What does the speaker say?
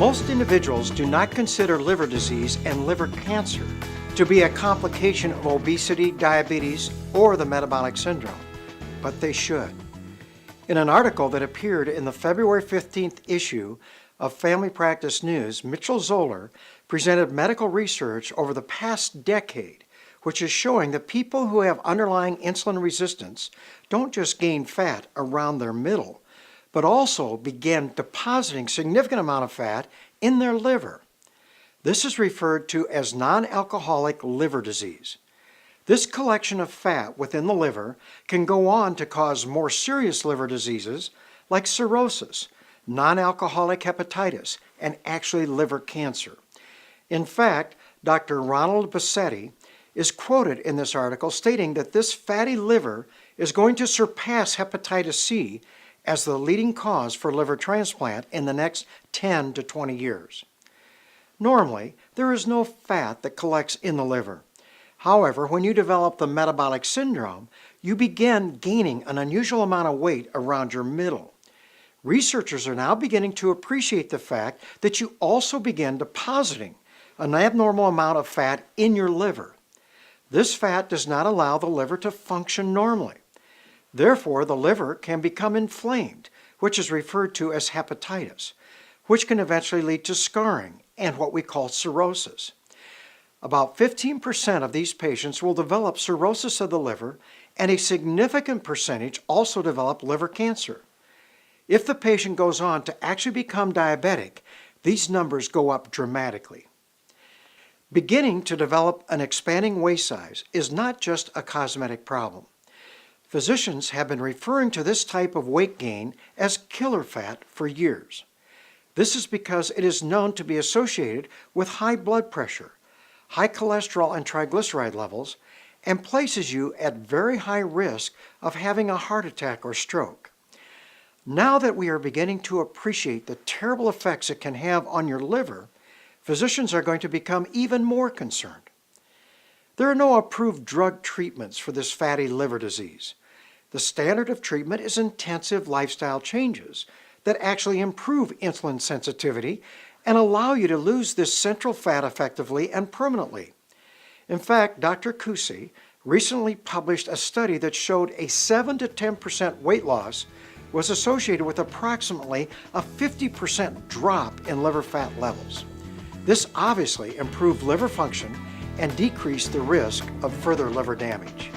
Most individuals do not consider liver disease and liver cancer to be a complication of obesity, diabetes, or the metabolic syndrome, but they should. In an article that appeared in the February 15th issue of Family Practice News, Mitchell Zoller presented medical research over the past decade, which is showing that people who have underlying insulin resistance don't just gain fat around their middle, but also begin depositing significant amount of fat in their liver. This is referred to as non-alcoholic liver disease. This collection of fat within the liver can go on to cause more serious liver diseases like cirrhosis, non-alcoholic hepatitis, and actually liver cancer. In fact, Dr. Ronald Obesity is quoted in this article stating that this fatty liver is going to surpass hepatitis C as the leading cause for liver transplant in the next 10 to 20 years. Normally, there is no fat that collects in the liver. However, when you develop the metabolic syndrome, you begin gaining an unusual amount of weight around your middle. Researchers are now beginning to appreciate the fact that you also begin depositing an abnormal amount of fat in your liver. This fat does not allow the liver to function normally. Therefore, the liver can become inflamed, which is referred to as hepatitis, which can eventually lead to scarring and what we call cirrhosis. About 15% of these patients will develop cirrhosis of the liver, and a significant percentage also develop liver cancer. If the patient goes on to actually become diabetic, these numbers go up dramatically. Beginning to develop an expanding waist size is not just a cosmetic problem. Physicians have been referring to this type of weight gain as killer fat for years. This is because it is known to be associated with high blood pressure, high cholesterol and triglyceride levels, and places you at very high risk of having a heart attack or stroke. Now that we are beginning to appreciate the terrible effects it can have on your liver, physicians are going to become even more concerned. There are no approved drug treatments for this fatty liver disease. The standard of treatment is intensive lifestyle changes that actually improve insulin sensitivity and allow you to lose this central fat effectively and permanently. In fact, Dr. Kusi recently published a study that showed a 7 to 10% weight loss was associated with approximately a 50% drop in liver fat levels. This obviously improved liver function and decreased the risk of further liver damage.